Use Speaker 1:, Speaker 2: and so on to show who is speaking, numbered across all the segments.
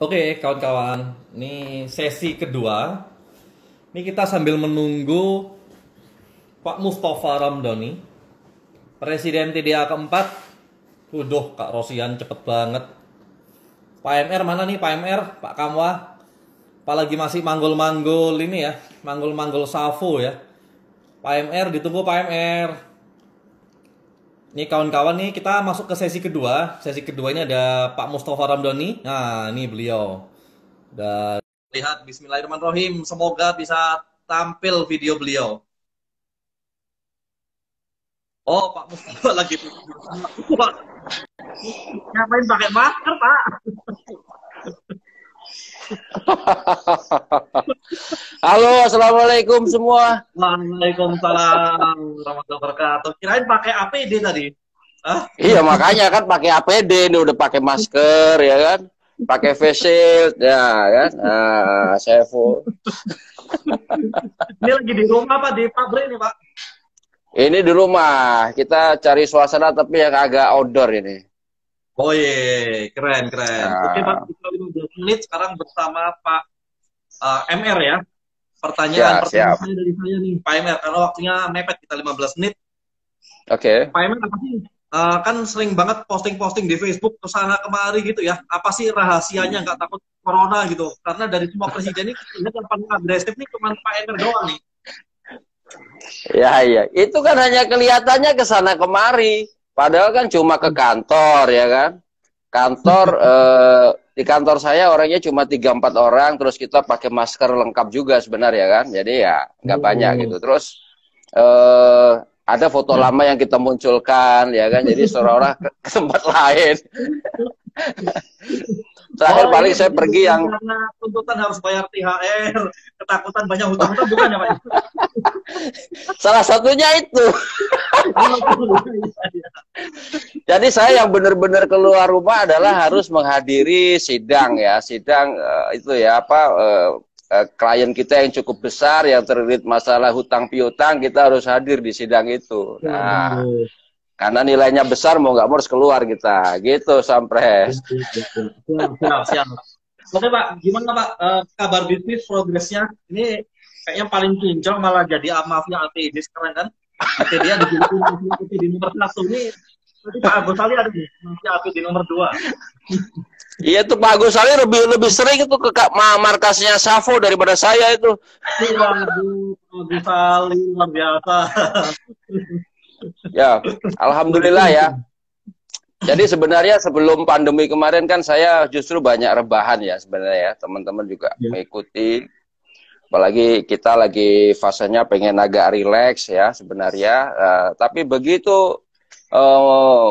Speaker 1: Oke, kawan-kawan, ini sesi kedua. Ini kita sambil menunggu Pak Mustafa Ramdhani, Presiden TDA keempat. Udah, Kak Rosian cepet banget. Pak MR mana nih, Pak MR, Pak Kamwa? Apalagi masih manggul-manggul ini ya, manggul-manggul Savo ya. Pak MR, ditunggu Pak MR. Nih kawan-kawan nih kita masuk ke sesi kedua. Sesi kedua ini ada Pak Mustafa Ramdhani. Nah, ini beliau. Dan lihat bismillahirrahmanirrahim. Semoga bisa tampil video beliau. Oh, Pak Mustafa lagi. Pak, ngapain pakai masker, Pak?
Speaker 2: Halo, assalamualaikum semua.
Speaker 1: Waalaikumsalam warahmatullahi wabarakatuh. Kirain pakai APD tadi. Hah?
Speaker 2: Iya, makanya kan pakai APD ini udah pakai masker ya kan, pakai face shield ya kan. Nah, saya full.
Speaker 1: Ini lagi di rumah Pak, di pabrik nih Pak.
Speaker 2: Ini di rumah kita cari suasana tapi yang agak outdoor ini.
Speaker 1: Oh iya, keren keren. Oke Pak,
Speaker 2: Nah,
Speaker 1: kita 15 menit sekarang bersama Pak MR ya. Pertanyaan
Speaker 2: siap.
Speaker 1: saya dari saya nih, Pak MR. Karena waktunya mepet kita 15 menit.
Speaker 2: Oke.
Speaker 1: Pak MR apa sih? Kan sering banget posting-posting di Facebook kesana kemari gitu ya. Apa sih rahasianya nggak takut corona gitu? Karena dari semua presiden ini kita lihat yang paling agresif nih cuma Pak MR doang nih.
Speaker 2: Ya, iya. Itu kan hanya kelihatannya ke sana kemari. Padahal kan cuma ke kantor ya kan. Kantor di kantor saya orangnya cuma 3-4 orang, terus kita pakai masker lengkap juga sebenarnya kan. Jadi ya nggak banyak gitu. Terus ada foto lama yang kita munculkan ya kan. Jadi seolah-olah ke tempat lain. Terakhir paling saya pergi yang
Speaker 1: karena tuntutan harus bayar THR, ketakutan banyak hutang-hutang bukan ya Pak?
Speaker 2: salah satunya itu. Jadi saya yang benar-benar keluar rumah adalah harus menghadiri sidang ya, sidang itu ya apa klien kita yang cukup besar yang terlilit masalah hutang piutang, kita harus hadir di sidang itu. Nah, karena nilainya besar mau nggak mau harus keluar kita, gitu Sampres.
Speaker 1: Siap. Oke Pak, gimana Pak kabar bisnis progresnya? Ini kayaknya paling kinclong malah jadi mafia APD sekarang kan? APD ada di APD nomor 1 ini. Nanti Pak Agus Ali ada di mafia APD nomor 2.
Speaker 2: Iya tuh Pak Agus Ali lebih sering itu ke markasnya Savo daripada saya itu.
Speaker 1: Waduh, Agus Ali luar biasa.
Speaker 2: Ya, alhamdulillah ya. Jadi sebenarnya sebelum pandemi kemarin kan saya justru banyak rebahan ya sebenarnya ya. Teman-teman juga mengikuti. Apalagi kita lagi fasenya pengen agak rileks ya sebenarnya. Tapi begitu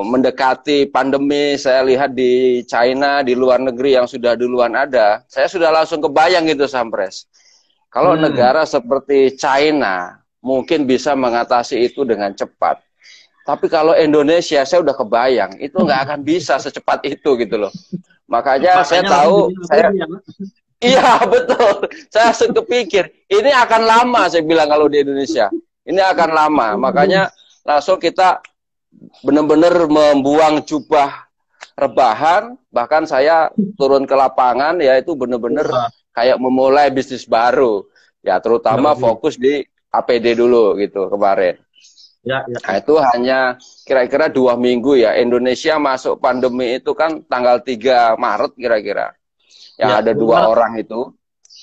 Speaker 2: mendekati pandemi, saya lihat di China, di luar negeri yang sudah duluan ada, saya sudah langsung kebayang gitu Sampres. Kalau negara seperti China mungkin bisa mengatasi itu dengan cepat. Tapi kalau Indonesia, saya udah kebayang, itu nggak akan bisa secepat itu gitu loh. Makanya saya tahu, iya betul, saya kepikir, ini akan lama saya bilang kalau di Indonesia. Ini akan lama, makanya langsung kita benar-benar membuang jubah rebahan, bahkan saya turun ke lapangan, ya itu benar-benar kayak memulai bisnis baru. Ya terutama fokus di APD dulu gitu kemarin.
Speaker 1: Ya.
Speaker 2: Nah, itu hanya kira-kira 2 minggu ya. Indonesia masuk pandemi itu kan tanggal 3 Maret kira-kira. Yang ada 2 orang itu.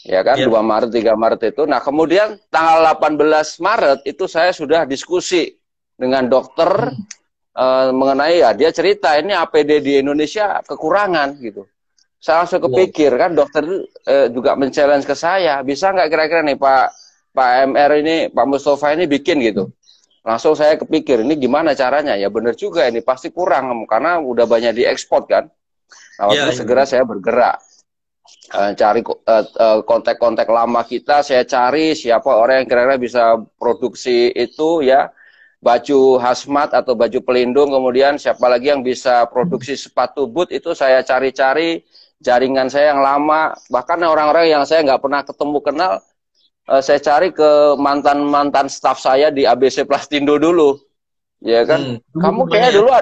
Speaker 2: Ya kan, 2 Maret, 3 Maret itu. Nah, kemudian tanggal 18 Maret itu saya sudah diskusi dengan dokter mengenai ya dia cerita ini APD di Indonesia kekurangan gitu. Saya langsung kepikir kan dokter juga men-challenge ke saya, bisa nggak kira-kira nih Pak MR ini, Pak Mustafa ini bikin gitu. Langsung saya kepikir, ini gimana caranya? Ya benar juga, ini pasti kurang, karena udah banyak diekspor kan. Nah, waktu itu segera saya bergerak. Cari kontak-kontak lama kita, saya cari siapa orang yang kira-kira bisa produksi itu ya, baju hazmat atau baju pelindung, kemudian siapa lagi yang bisa produksi sepatu boot, itu saya cari-cari jaringan saya yang lama, bahkan orang-orang yang saya nggak pernah ketemu kenal, saya cari ke mantan-mantan staff saya di ABC Plastindo dulu, ya kan? Kamu kayaknya dulu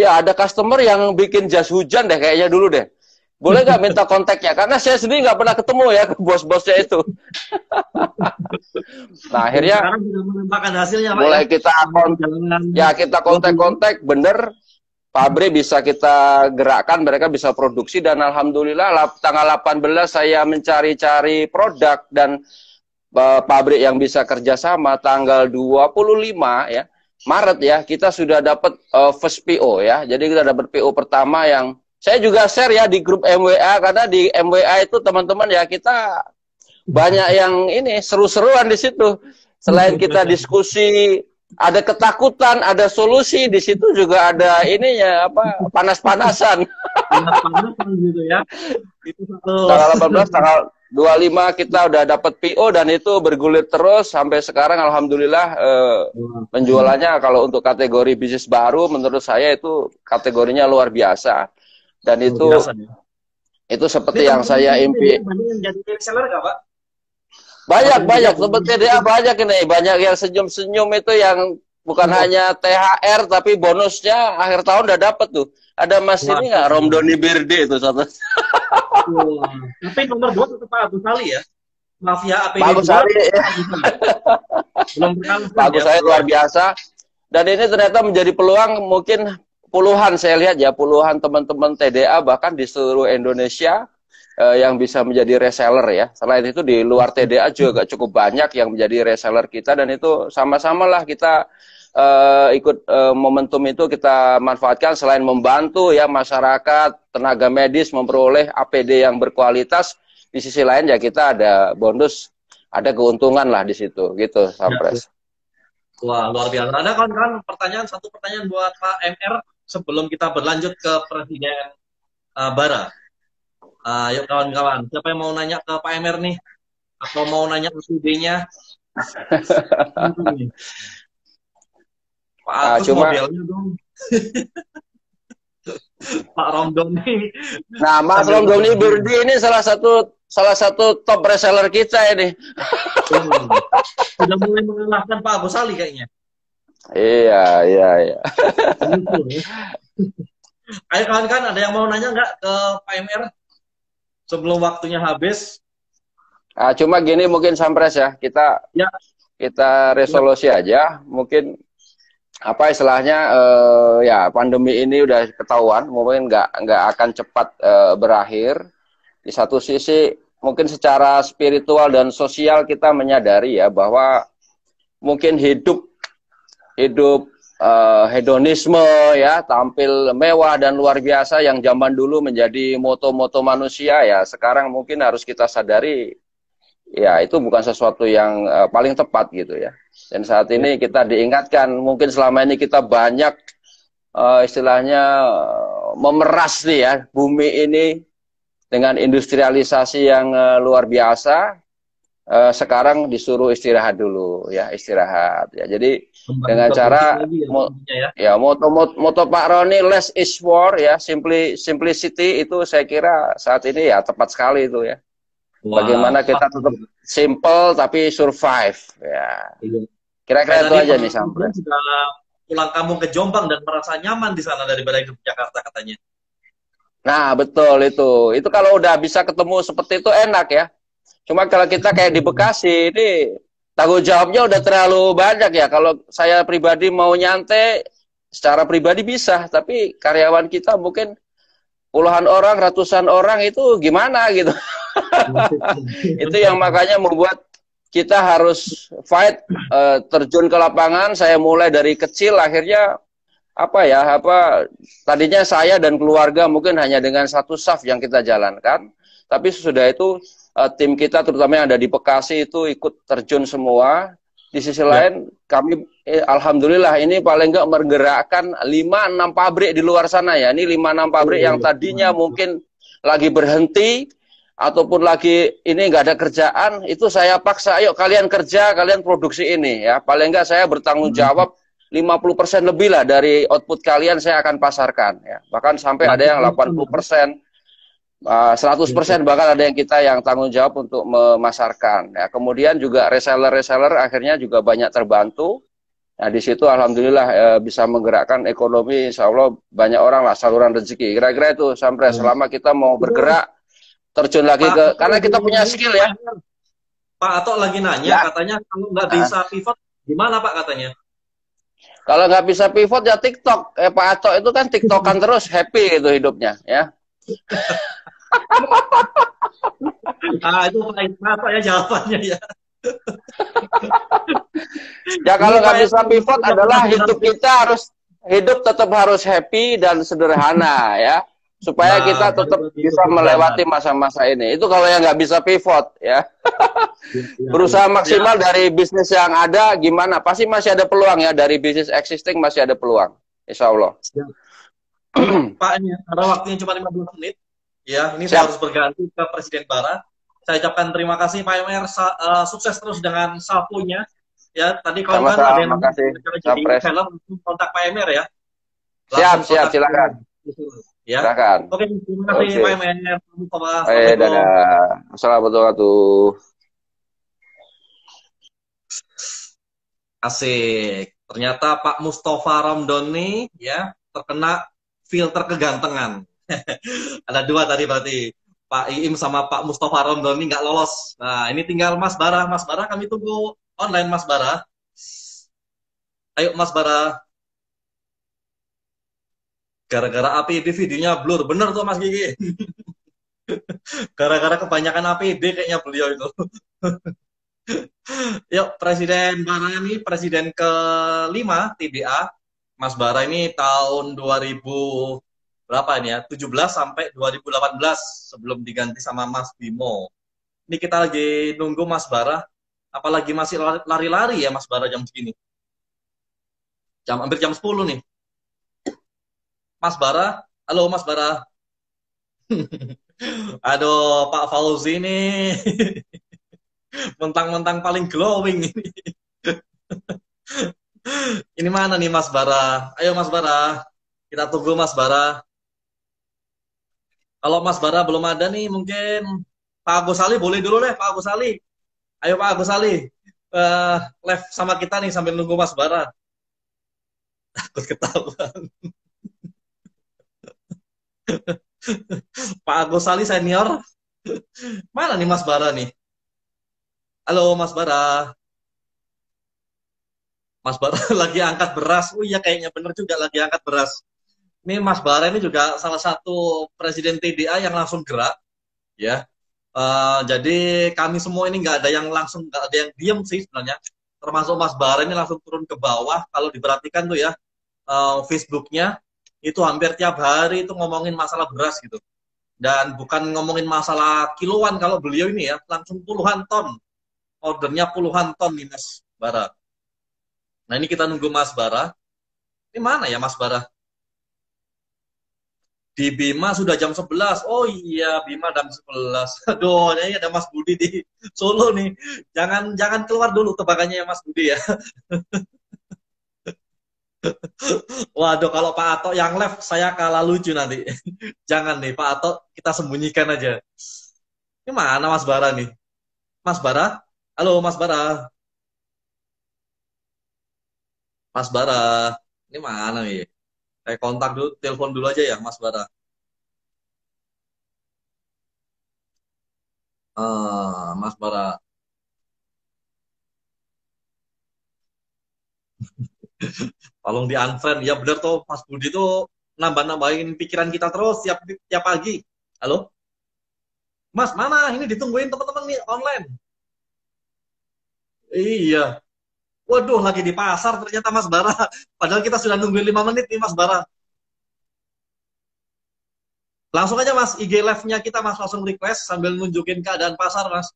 Speaker 2: ada customer yang bikin jas hujan deh, kayaknya dulu deh. Boleh nggak minta kontaknya? Karena saya sendiri nggak pernah ketemu ya ke bos-bosnya itu. Nah akhirnya
Speaker 1: Sekarang sudah menampakkan hasilnya Pak
Speaker 2: mulai
Speaker 1: ya.
Speaker 2: kita kita kontak-kontak, bener pabrik bisa kita gerakkan, mereka bisa produksi, dan alhamdulillah tanggal 18 saya mencari-cari produk dan pabrik yang bisa kerjasama. Tanggal 25 ya Maret ya kita sudah dapat first PO ya. Jadi kita dapat PO pertama yang saya juga share ya di grup MWA, karena di MWA itu teman-teman ya kita banyak yang ini seru-seruan di situ. Selain kita diskusi, ada ketakutan, ada solusi, di situ juga ada ininya apa panas-panasan.
Speaker 1: Panas-panasan gitu ya. Itu
Speaker 2: Tanggal 18, tanggal 25 kita udah dapat PO dan itu bergulir terus sampai sekarang alhamdulillah penjualannya kalau untuk kategori bisnis baru menurut saya itu kategorinya luar biasa. Dan itu
Speaker 1: biasa, ya?
Speaker 2: Itu seperti yang saya impi.
Speaker 1: Jadi reseller nggak Pak?
Speaker 2: Banyak seperti TDA banyak ini, banyak yang senyum-senyum itu yang bukan hanya THR tapi bonusnya akhir tahun udah dapat tuh. Ada Mas ini nggak, Romdoni Birde itu satu.
Speaker 1: Tapi nomor 2 tetap Pak Agus Ali ya. Mafia APD.
Speaker 2: Bagus Ali.
Speaker 1: Belum berkali.
Speaker 2: Bagus saya luar biasa. Dan ini ternyata menjadi peluang, mungkin puluhan saya lihat ya, puluhan teman-teman TDA bahkan di seluruh Indonesia yang bisa menjadi reseller ya. Selain itu di luar TDA juga cukup banyak yang menjadi reseller kita, dan itu sama-sama lah kita ikut momentum itu kita manfaatkan. Selain membantu ya masyarakat, tenaga medis memperoleh APD yang berkualitas, di sisi lain ya kita ada bonus, ada keuntungan lah di situ gitu, Sampres.
Speaker 1: Wah, luar biasa. Ada kawan-kawan satu pertanyaan buat Pak MR sebelum kita berlanjut ke Presiden Bara. Yuk kawan-kawan, siapa yang mau nanya ke Pak MR nih? Atau mau nanya ke ide-nya? Pak Agus mobilnya dong. Pak Romdoni.
Speaker 2: Nah, Mas Romdoni Birdi ini salah satu top reseller kita ini.
Speaker 1: Sudah mulai mengalahkan Pak Agus Ali kayaknya.
Speaker 2: Iya.
Speaker 1: Ayo kawan-kawan, ada yang mau nanya nggak ke Pak MR sebelum waktunya habis?
Speaker 2: Cuma gini mungkin Sampres ya, kita resolusi aja. Mungkin apa istilahnya ya pandemi ini udah ketahuan, mungkin nggak akan cepat berakhir. Di satu sisi mungkin secara spiritual dan sosial kita menyadari ya bahwa mungkin hidup hedonisme ya, tampil mewah dan luar biasa yang zaman dulu menjadi moto-moto manusia ya, sekarang mungkin harus kita sadari ya itu bukan sesuatu yang paling tepat gitu ya. Dan saat ini kita diingatkan, mungkin selama ini kita banyak istilahnya memeras nih ya bumi ini dengan industrialisasi yang luar biasa. Sekarang disuruh istirahat dulu ya, istirahat ya. Jadi dengan cara moto Pak Roni, less is more ya, simplicity itu saya kira saat ini ya tepat sekali itu ya. Bagaimana kita tetap simple tapi survive ya. Kira-kira itu aja nih Sampres.
Speaker 1: Sudah pulang kampung ke Jombang dan merasa nyaman di sana daripada hidup di Jakarta katanya.
Speaker 2: Nah betul itu. Itu kalau udah bisa ketemu seperti itu enak ya. Cuma kalau kita kayak di Bekasi ini tanggung jawabnya udah terlalu banyak ya. Kalau saya pribadi mau nyantai secara pribadi bisa, tapi karyawan kita mungkin puluhan orang, ratusan orang itu gimana gitu. Itu yang makanya membuat kita harus fight, terjun ke lapangan. Saya mulai dari kecil, akhirnya tadinya saya dan keluarga mungkin hanya dengan satu staff yang kita jalankan, tapi sesudah itu tim kita terutama yang ada di Bekasi itu ikut terjun semua. Di sisi lain kami alhamdulillah ini paling enggak menggerakkan 5-6 pabrik di luar sana ya. Ini 5-6 pabrik yang tadinya mungkin lagi berhenti ataupun lagi ini nggak ada kerjaan, itu saya paksa, ayo kalian kerja, kalian produksi ini ya. Paling enggak saya bertanggung jawab 50% lebih lah dari output kalian saya akan pasarkan ya. Bahkan sampai ada yang 80%. 100% bahkan ada yang kita yang tanggung jawab untuk memasarkan ya. Kemudian juga reseller akhirnya juga banyak terbantu Nah, di situ alhamdulillah bisa menggerakkan ekonomi, insya Allah banyak orang lah saluran rezeki. Kira-kira itu sampai
Speaker 1: Hmm.
Speaker 2: selama kita mau
Speaker 1: Terus
Speaker 2: bergerak, terjun lagi
Speaker 1: Pak
Speaker 2: ke,
Speaker 1: Atok
Speaker 2: karena
Speaker 1: lagi
Speaker 2: kita punya
Speaker 1: nanya,
Speaker 2: skill ya.
Speaker 1: Pak Atok lagi nanya
Speaker 2: Ya,
Speaker 1: katanya kalau nggak
Speaker 2: nah,
Speaker 1: bisa pivot gimana Pak katanya?
Speaker 2: kalau nggak bisa pivot ya TikTok. Pak Ato itu kan TikTokan terus, happy itu hidupnya ya.
Speaker 1: Ah itu Pak Atok ya jawabannya ya.
Speaker 2: Ya
Speaker 1: Ini
Speaker 2: kalau
Speaker 1: Pak
Speaker 2: nggak bisa
Speaker 1: Atok
Speaker 2: pivot
Speaker 1: udah pernah
Speaker 2: adalah
Speaker 1: dengar.
Speaker 2: hidup tetap harus happy dan sederhana ya. Supaya
Speaker 1: Nah,
Speaker 2: kita
Speaker 1: balik
Speaker 2: tetap
Speaker 1: lagi ke
Speaker 2: bisa
Speaker 1: sederhana.
Speaker 2: melewati masa-masa ini. Itu kalau yang nggak bisa pivot ya.
Speaker 1: Ya, ya, ya.
Speaker 2: Berusaha
Speaker 1: Ya,
Speaker 2: maksimal dari bisnis yang ada, gimana? Pasti masih ada peluang ya, dari bisnis existing masih ada peluang. Insya Allah.
Speaker 1: siap. Pak, ini karena waktunya cuma 15 menit. Ya, ini saya
Speaker 2: Siap.
Speaker 1: harus berganti ke Presiden Bara. Saya ucapkan terima kasih Pak MR, sukses terus dengan sapunya. Ya, tadi kawan-kawan ada
Speaker 2: Sama-sama,
Speaker 1: yang
Speaker 2: makasih.
Speaker 1: jadi
Speaker 2: Sapres.
Speaker 1: film, kontak Pak MR ya.
Speaker 2: Siap,
Speaker 1: Langsung
Speaker 2: siap,
Speaker 1: kontak Pak MR.
Speaker 2: silakan.
Speaker 1: Ya.
Speaker 2: Silakan.
Speaker 1: Oke, terima kasih
Speaker 2: Oke.
Speaker 1: Pak MR. Assalamualaikum.
Speaker 2: Dadah. Assalamualaikum warahmatullahi.
Speaker 1: Asik. Ternyata Pak Mustafa Ramdhani ya terkena filter kegantengan. Ada dua tadi berarti. Pak Iim sama Pak Mustafa Ramdhani nggak lolos. Nah, ini tinggal Mas Bara. Mas Bara kami tunggu online Mas Bara. Ayo Mas Bara. Gara-gara APD videonya blur. Bener tuh Mas Gigi. Gara-gara kebanyakan APD kayaknya beliau itu. Yuk, Presiden Bara ini presiden kelima TBA. Mas Bara ini tahun 2000 berapa ini ya? 17 sampai 2018 sebelum diganti sama Mas Bimo. Ini kita lagi nunggu Mas Bara, apalagi masih lari-lari ya Mas Bara jam segini. Hampir jam 10 nih. Mas Bara, halo Mas Bara. Aduh, Pak Fauzi nih. Mentang-mentang paling glowing ini. Ini mana nih Mas Bara? Ayo Mas Bara. Kita tunggu Mas Bara. Kalau Mas Bara belum ada nih, mungkin Pak Agus Ali boleh dulu deh, Pak Agus Ali. Ayo Pak Agus Ali, live sama kita nih sambil nunggu Mas Bara. Takut ketahuan. Pak Agus Ali senior. Mana nih Mas Bara nih? Halo Mas Bara. Mas Bara lagi angkat beras. Oh iya kayaknya bener juga lagi angkat beras. Ini Mas Bara ini juga salah satu presiden TDA yang langsung gerak, ya. Jadi kami semua ini nggak ada yang langsung, nggak ada yang diem sih sebenarnya. Termasuk Mas Bara ini langsung turun ke bawah. Kalau diperhatikan tuh ya, Facebooknya itu hampir tiap hari itu ngomongin masalah beras gitu. Dan bukan ngomongin masalah kiloan kalau beliau ini ya, langsung puluhan ton. Ordernya puluhan ton nih Mas Bara. Nah ini kita nunggu Mas Bara. Ini mana ya Mas Bara? Di Bima sudah jam 11. Oh iya, Bima jam 11. Aduh, ini ada Mas Budi di Solo nih. Jangan keluar dulu tebakannya ya Mas Budi ya. Waduh, kalau Pak Ato yang live saya kalah lucu nanti. Jangan nih, Pak Ato kita sembunyikan aja. Ini mana Mas Bara nih? Mas Bara? Halo Mas Bara. Mas Bara. Ini mana nih? Saya kontak dulu, telepon dulu aja ya Mas Bara. Mas Bara. Tolong di unfriend. Ya bener tuh Mas Budi tuh nambah-nambahin pikiran kita terus tiap pagi. Halo? Mas, mana? Ini ditungguin teman-teman nih online. Iya. Waduh, lagi di pasar ternyata Mas Bara. Padahal kita sudah nungguin 5 menit nih Mas Bara. Langsung aja Mas, IG live-nya kita Mas langsung request sambil nunjukin keadaan pasar Mas.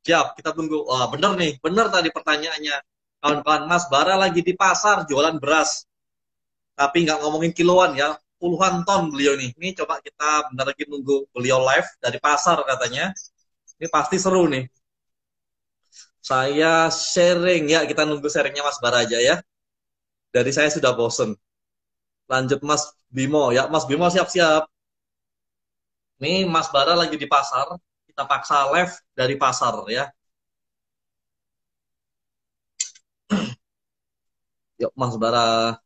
Speaker 1: Siap, kita tunggu. Wah, bener nih, bener tadi pertanyaannya. Kawan-kawan Mas Bara lagi di pasar jualan beras. Tapi nggak ngomongin kiloan ya. Puluhan ton beliau nih. Ini coba kita bentar lagi nunggu beliau live dari pasar katanya. Ini pasti seru nih. Saya sharing ya, kita nunggu sharingnya Mas Bara aja ya. Dari saya sudah bosen. Lanjut Mas Bimo ya, Mas Bimo siap-siap. Nih Mas Bara lagi di pasar, kita paksa live dari pasar ya. Yuk Mas Bara.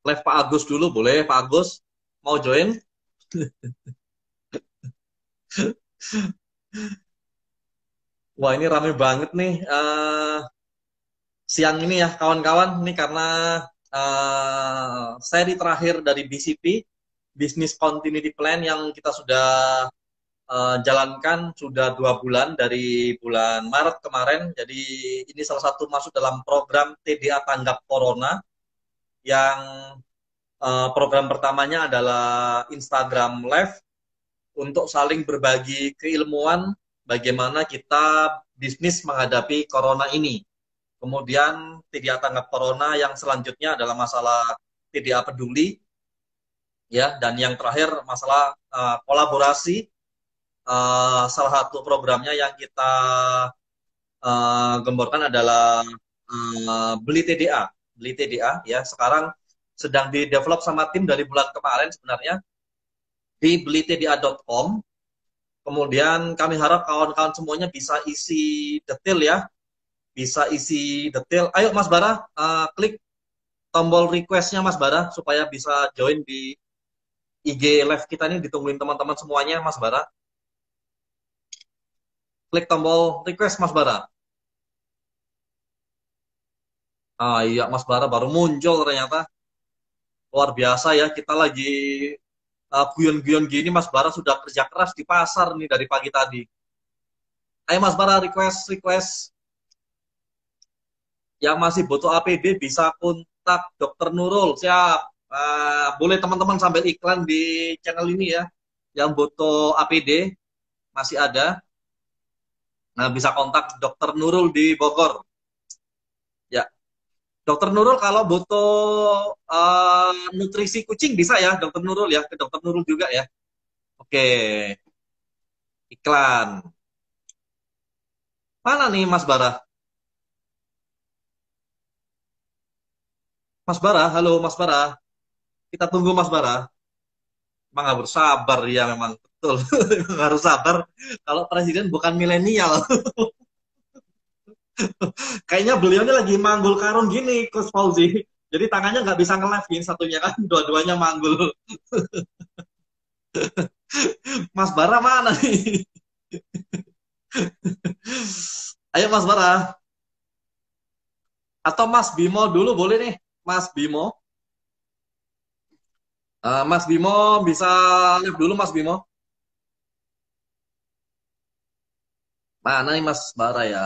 Speaker 1: Live Pak Agus dulu boleh, Pak Agus mau join? Wah ini rame banget nih siang ini ya kawan-kawan. Ini karena seri terakhir dari BCP, Business Continuity Plan, yang kita sudah jalankan sudah 2 bulan dari bulan Maret kemarin. Jadi ini salah satu masuk dalam program TDA Tanggap Corona, yang program pertamanya adalah Instagram Live untuk saling berbagi keilmuan bagaimana kita bisnis menghadapi corona ini. Kemudian TDA Tanggap Corona yang selanjutnya adalah masalah TDA Peduli, ya, dan yang terakhir masalah kolaborasi. Salah satu programnya yang kita gemborkan adalah Beli TDA. Beli TDA ya, sekarang sedang di-develop sama tim dari bulan kemarin sebenarnya di belitda.com. Kemudian kami harap kawan-kawan semuanya bisa isi detail ya. Bisa isi detail. Ayo Mas Bara, klik tombol request-nya Mas Bara supaya bisa join di IG live kita ini, ditungguin teman-teman semuanya Mas Bara. Klik tombol request Mas Bara. Iya Mas Bara baru muncul ternyata. Luar biasa ya, kita lagi guyon-guyon gini Mas Bara sudah kerja keras di pasar nih dari pagi tadi. Ayo Mas Bara request. Yang masih butuh APD bisa kontak Dokter Nurul. Siap. Boleh teman-teman sambil iklan di channel ini ya. Yang butuh APD masih ada. Nah, bisa kontak Dokter Nurul di Bogor. Ya. Dokter Nurul kalau butuh nutrisi kucing bisa ya, Dokter Nurul ya. Ke Dokter Nurul juga ya. Oke. Iklan. Mana nih Mas Bara? Mas Bara, halo Mas Bara. Kita tunggu Mas Bara. Emang harus sabar ya, memang betul. Harus sabar. Kalau presiden bukan milenial. Kayaknya beliau ini lagi manggul karung gini, Coach Fauzi. Jadi tangannya nggak bisa nge-live gini satunya kan, dua-duanya manggul. Mas Bara mana nih? Ayo Mas Bara. Atau Mas Bimo dulu boleh nih, Mas Bimo. Mas Bimo bisa live dulu Mas Bimo. Mana nih Mas Bara ya?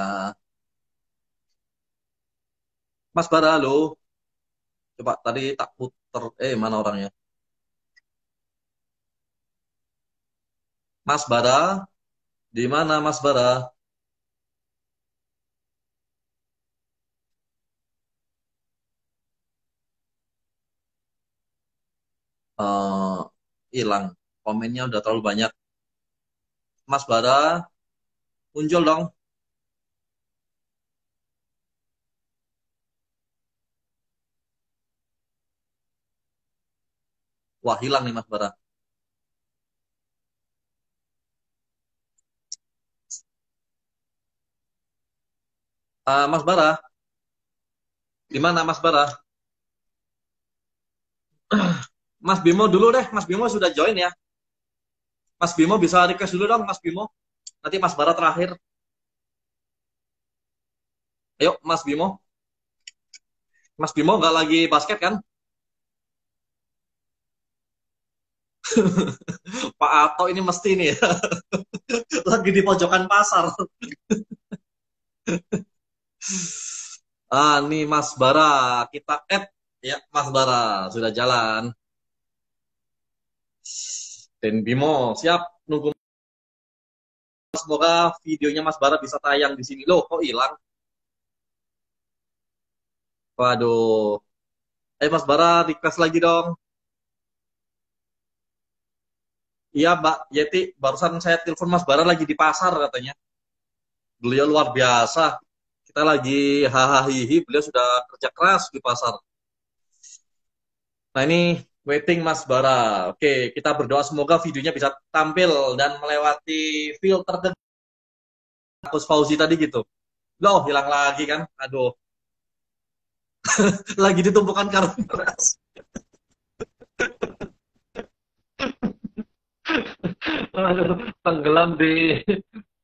Speaker 1: Mas Bara, halo. Coba tadi tak puter. Mana orangnya? Mas Bara, di mana Mas Bara? Hilang. Komennya udah terlalu banyak. Mas Bara, muncul dong. Wah, hilang nih Mas Bara. Mas Bara, di mana Mas Bara? Mas Bimo dulu deh. Mas Bimo sudah join ya. Mas Bimo bisa request dulu dong, Mas Bimo. Nanti Mas Bara terakhir. Ayo, Mas Bimo. Mas Bimo nggak lagi basket kan? Pak Ato ini mesti nih ya. Lagi di pojokan pasar. Nih Mas Bara, kita add ya Mas Bara sudah jalan. Dan Bimo siap nunggu. Semoga videonya Mas Bara bisa tayang di sini. Loh, kok hilang? Waduh. Ayo Mas Bara request lagi dong. Iya Mbak Yeti, barusan saya telepon Mas Bara lagi di pasar katanya. Beliau luar biasa. Kita lagi hahaha, beliau sudah kerja keras di pasar. Nah ini waiting Mas Bara. Oke, kita berdoa semoga videonya bisa tampil dan melewati filter Coach Fauzi tadi gitu. Loh, hilang lagi kan? Aduh, lagi ditumpukan karung beras. Aduh, tenggelam di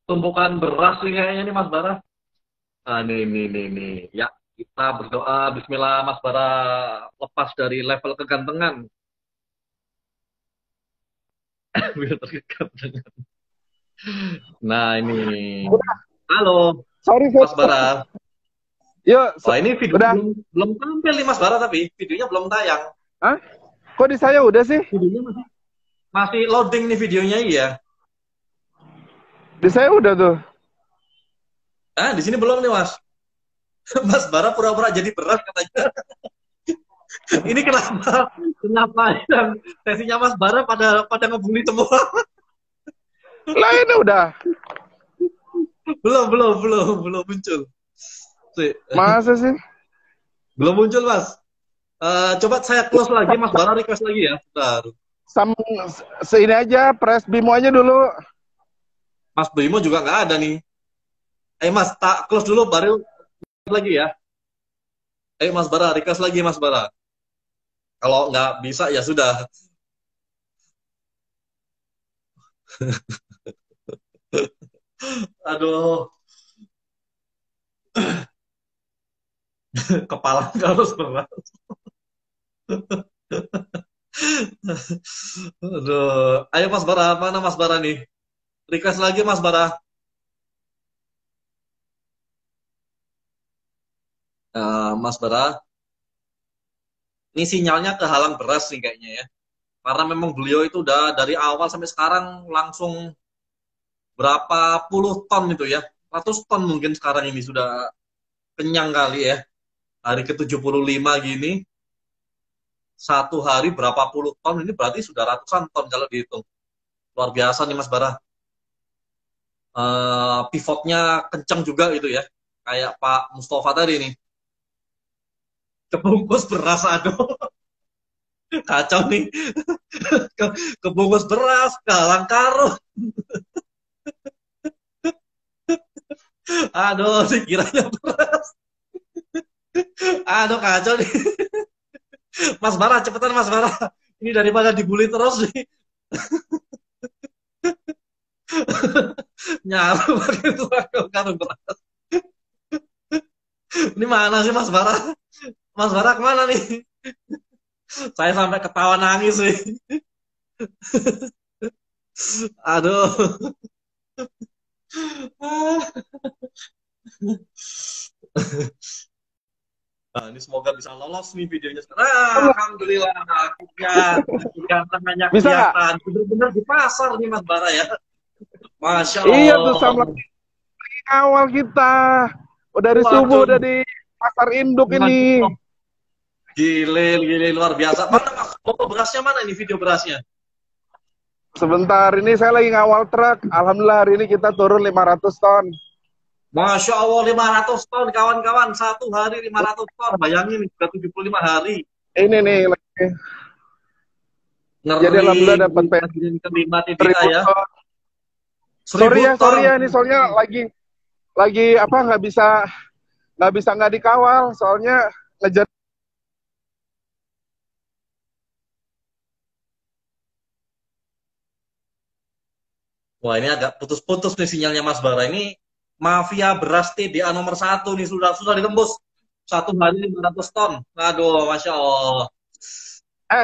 Speaker 1: tumpukan beras nih kayaknya nih Mas Bara. Ah, nih. Ya, kita berdoa Bismillah Mas Bara lepas dari level kegantengan. Biar terkegantengan. Nah, ini. Halo,
Speaker 3: Sorry, Fit.
Speaker 1: Mas Bara.
Speaker 3: Yuk,
Speaker 1: Wah, ini video
Speaker 3: udah.
Speaker 1: belum tampil nih Mas Bara, tapi videonya belum tayang.
Speaker 3: Hah? Kok di saya udah sih?
Speaker 1: Videonya masih loading nih videonya, iya.
Speaker 3: Di saya udah tuh.
Speaker 1: Ah, di sini belum nih Mas. Mas Bara pura-pura jadi berat katanya. Ini kenapa yang sesinya Mas Bara pada ngebully semua?
Speaker 3: Lah ini udah.
Speaker 1: belum muncul.
Speaker 3: Masa sih?
Speaker 1: Belum muncul Mas. Coba saya close lagi, Mas Bara request lagi ya. Bentar.
Speaker 3: Seini aja, press Bimo aja dulu.
Speaker 1: Mas Bimo juga nggak ada nih. Mas, tak close dulu baru lagi ya. Mas Bara, request lagi Mas Bara. Kalau nggak bisa ya sudah. Aduh. Kepala harus berat. Aduh. Ayo Mas Bara, mana Mas Bara nih? Request lagi Mas Bara. Mas Bara. Ini sinyalnya kehalang beras nih kayaknya ya. Karena memang beliau itu udah dari awal sampai sekarang langsung berapa puluh ton itu ya. 100 ton mungkin sekarang ini sudah kenyang kali ya. Hari ke-75 gini. Satu hari berapa puluh ton, ini berarti sudah ratusan ton kalau dihitung. Luar biasa nih Mas Bara. Pivotnya kenceng juga gitu ya. Kayak Pak Mustafa tadi nih. Kebungkus beras, aduh. Kacau nih. Kebungkus beras, kalang karung. Aduh, dikiranya beras. Aduh, kacau nih. Mas Bara, cepetan Mas Bara. Ini daripada dibully terus nih. Nyaru pakai itu karung beras. Ini mana sih Mas Bara? Mas Bara kemana nih? Saya sampai ketawa nangis sih. Aduh. Nah, ini semoga bisa lolos nih videonya. Alhamdulillah, akhirnya tangannya kelihatan. Bener-bener di pasar nih Mas Bara ya. Masya Allah.
Speaker 3: Iya tuh sama awal kita. Udah dari subuh udah di pasar induk ini.
Speaker 1: Gile luar biasa. Mana Mas? Foto berasnya mana ini, video berasnya?
Speaker 3: Sebentar, ini saya lagi ngawal truk. Alhamdulillah hari ini kita turun 500 ton.
Speaker 1: Masya Allah 500 ton kawan-kawan. Satu hari 500 ton. Bayangin sudah 75 hari.
Speaker 3: Ini nih lagi.
Speaker 1: Ngeri.
Speaker 3: Jadi alhamdulillah dapat
Speaker 1: kelima TDA ya.
Speaker 3: Sorry ya ini soalnya lagi apa nggak bisa nggak dikawal soalnya ngejar.
Speaker 1: Wah, ini agak putus-putus nih sinyalnya Mas Bara. Ini mafia beras TDA nomor 1 nih sudah ditembus. Satu hari 500 ton. Aduh, Masya Allah.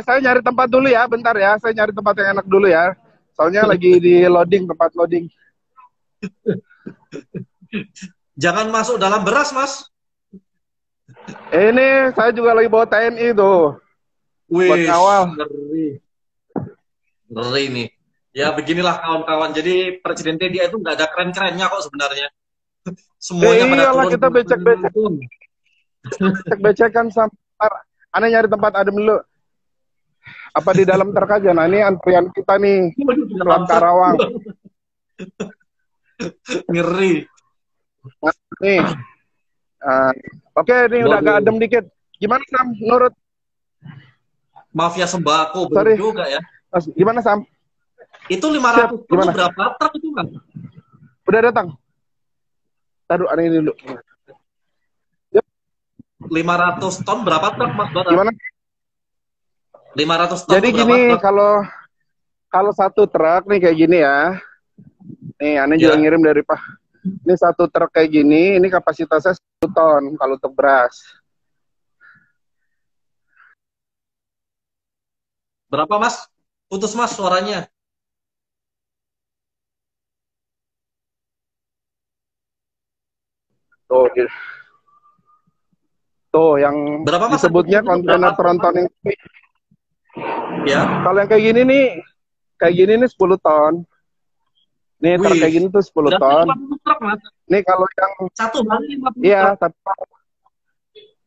Speaker 3: Saya nyari tempat dulu ya, bentar ya. Saya nyari tempat yang enak dulu ya. Soalnya lagi di loading, tempat loading.
Speaker 1: Jangan masuk dalam beras, Mas.
Speaker 3: Ini saya juga lagi bawa TNI tuh.
Speaker 1: Wih,
Speaker 3: awal.
Speaker 1: Ngeri nih. Ya beginilah kawan-kawan. Jadi Presiden TDA itu nggak ada keren-kerennya kok sebenarnya. Semuanya pada
Speaker 3: iyalah kita becek-becekan sampai aneh nyari tempat adem dulu. Apa di dalam truk aja? Nah ini antrian kita nih Selat Karawang.
Speaker 1: Ngeri.
Speaker 3: Nih. Oke, ini udah agak adem dikit. Gimana Sam? Menurut
Speaker 1: mafia sembako betul juga ya.
Speaker 3: Mas, gimana Sam?
Speaker 1: Itu 500 ton berapa truk itu kan?
Speaker 3: Udah datang. Taruh aneh dulu.
Speaker 1: 500 ton berapa truk Mas Bara?
Speaker 3: Gimana?
Speaker 1: 500 ton
Speaker 3: Jadi
Speaker 1: tuh berapa
Speaker 3: gini,
Speaker 1: truk?
Speaker 3: kalau satu truk nih kayak gini ya. Nih, aneh juga
Speaker 1: Ya.
Speaker 3: ngirim dari Pak. Ini satu truk kayak gini, ini kapasitasnya 1 ton kalau untuk beras.
Speaker 1: Berapa Mas? Putus Mas suaranya.
Speaker 3: Tuh, tuh yang
Speaker 1: Berapa Mas?
Speaker 3: disebutnya
Speaker 1: Itu berapa
Speaker 3: kontainer
Speaker 1: truk Mas?
Speaker 3: tronton ini.
Speaker 1: Ya.
Speaker 3: Kalau yang kayak gini nih 10 ton. Nih truk
Speaker 1: Wih.
Speaker 3: kayak gini tuh 10
Speaker 1: Berarti
Speaker 3: ton.
Speaker 1: 50 truk Mas.
Speaker 3: Nih kalau yang
Speaker 1: Satu hari 50
Speaker 3: iya,
Speaker 1: truk.
Speaker 3: tapi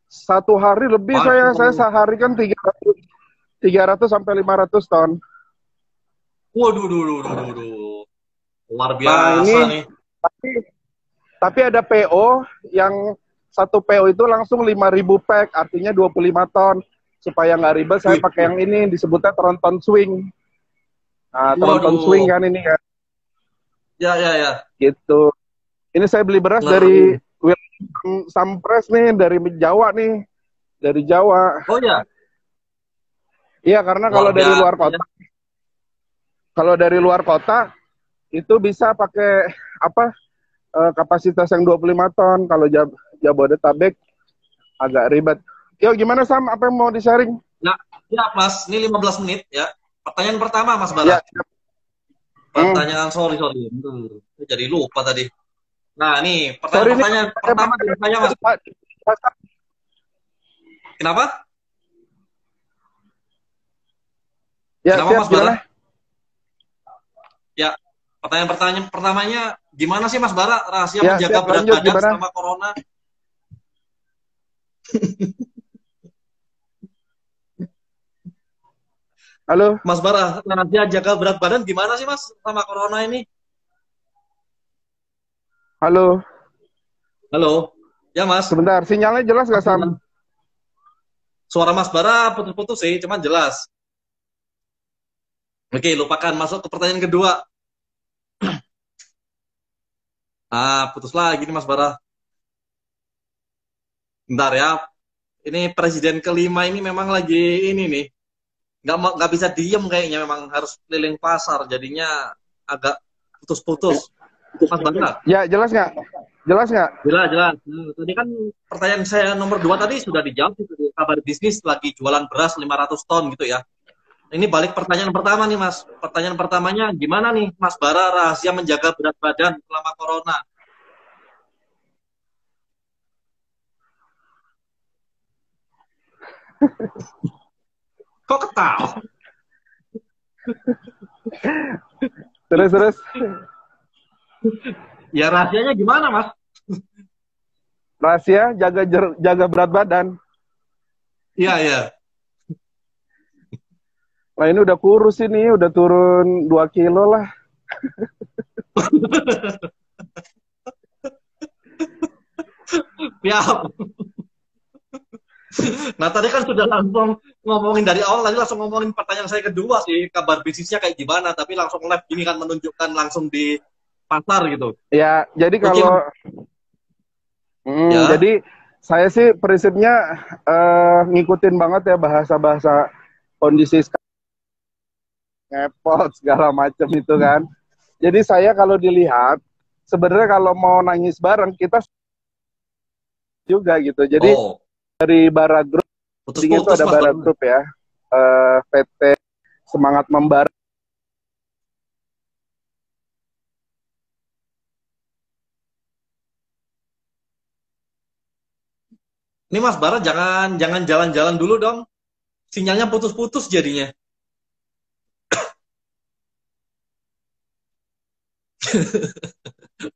Speaker 3: satu hari lebih saya
Speaker 1: Waduh.
Speaker 3: sehari kan 300 sampai 500 ton.
Speaker 1: Waduh, duh, duh, duh, duh, duh. Luar
Speaker 3: Nah,
Speaker 1: biasa
Speaker 3: ini
Speaker 1: nih.
Speaker 3: tapi tapi ada PO yang satu PO itu langsung 5.000 pack, artinya 25 ton. Supaya nggak ribet, saya
Speaker 1: Wih.
Speaker 3: pakai yang ini disebutnya tronton swing. Nah, tronton swing
Speaker 1: Waduh.
Speaker 3: kan ini kan,
Speaker 1: Ya, ya, ya.
Speaker 3: gitu. Ini saya beli beras
Speaker 1: Ngeri.
Speaker 3: dari William Sampres nih, dari Jawa nih, dari Jawa.
Speaker 1: Oh ya,
Speaker 3: Iya, karena
Speaker 1: luar biasa ya.
Speaker 3: kalau dari luar kota itu bisa pakai apa kapasitas yang 25 ton. Kalau Jabodetabek agak ribet. Yo, gimana Sam? Apa yang mau di-sharing?
Speaker 1: Nah, ya Mas, ini 15 menit ya. Pertanyaan pertama Mas
Speaker 3: Ya,
Speaker 1: Bara. Pertanyaan, sorry. Jadi lupa tadi. Nah, nih,
Speaker 3: sorry nih.
Speaker 1: pertanyaan pertama dari saya Mas. Kenapa?
Speaker 3: Ya,
Speaker 1: Kenapa
Speaker 3: siap,
Speaker 1: Mas Bara?
Speaker 3: gimana?
Speaker 1: Ya, pertanyaan pertamanya, gimana sih Mas Bara rahasia
Speaker 3: Ya,
Speaker 1: menjaga
Speaker 3: siap,
Speaker 1: berat
Speaker 3: lanjut,
Speaker 1: badan
Speaker 3: gimana?
Speaker 1: selama corona?
Speaker 3: Halo,
Speaker 1: Mas Bara, rahasia jaga berat badan gimana sih Mas sama corona ini?
Speaker 3: halo.
Speaker 1: Halo? Ya Mas?
Speaker 3: Sebentar, sinyalnya jelas nggak Sam?
Speaker 1: Suara Mas Bara putus-putus sih, cuman jelas. Oke, lupakan. Masuk ke pertanyaan kedua. Putus lagi nih Mas Bara. Bentar ya. Ini presiden kelima ini memang lagi ini nih. Nggak bisa diem kayaknya, memang harus keliling pasar. Jadinya agak putus-putus. Mas Bara.
Speaker 3: Ya, jelas nggak? Jelas nggak?
Speaker 1: Jelas, jelas. Tadi kan pertanyaan saya nomor 2 tadi sudah dijawab. Kabar bisnis lagi jualan beras 500 ton gitu ya. Ini balik pertanyaan pertama nih Mas. Pertanyaan pertamanya, gimana nih Mas Bara rahasia menjaga berat badan selama corona? Kok ketawa?
Speaker 3: Terus.
Speaker 1: Ya rahasianya gimana Mas?
Speaker 3: Rahasia jaga berat badan.
Speaker 1: Iya, iya.
Speaker 3: Nah, ini udah kurus ini, udah turun 2 kilo lah.
Speaker 1: Siap. Nah tadi kan sudah langsung ngomongin dari awal, tadi langsung ngomongin pertanyaan saya kedua sih, kabar bisnisnya kayak gimana, tapi langsung live gini kan menunjukkan langsung di pasar gitu.
Speaker 3: Ya, jadi kalau
Speaker 1: ya.
Speaker 3: Jadi saya sih prinsipnya ngikutin banget ya bahasa-bahasa kondisi ngepot segala macam itu kan. Jadi saya kalau dilihat sebenarnya kalau mau nangis bareng kita juga gitu. Jadi dari Bara Group, itu ada Bara Group ya, PT Semangat Membara.
Speaker 1: Ini Mas Bara jangan jalan-jalan dulu dong. Sinyalnya putus-putus jadinya.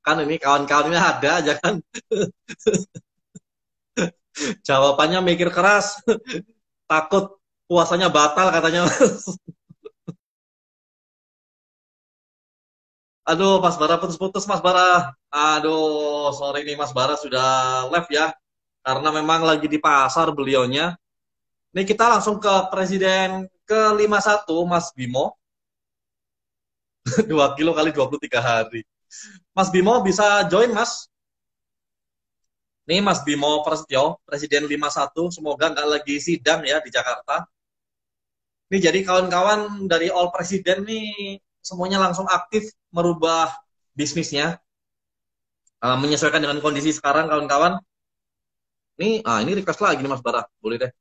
Speaker 1: Kan ini kawan-kawan ini ada aja kan. Jawabannya mikir keras. Takut puasanya batal katanya. Aduh, Mas Bara putus-putus Mas Bara. Aduh, sorry nih Mas Bara sudah live ya. Karena memang lagi di pasar beliaunya. Ini kita langsung ke presiden ke-51 Mas Bimo. 2 kilo kali 23 hari. Mas Bimo bisa join Mas? Nih Mas Bimo Prasetyo, Presiden 51, semoga nggak lagi sidang ya di Jakarta. Nih jadi kawan-kawan dari All Presiden nih semuanya langsung aktif merubah bisnisnya, menyesuaikan dengan kondisi sekarang kawan-kawan. Ini request lagi nih Mas Bara, boleh deh.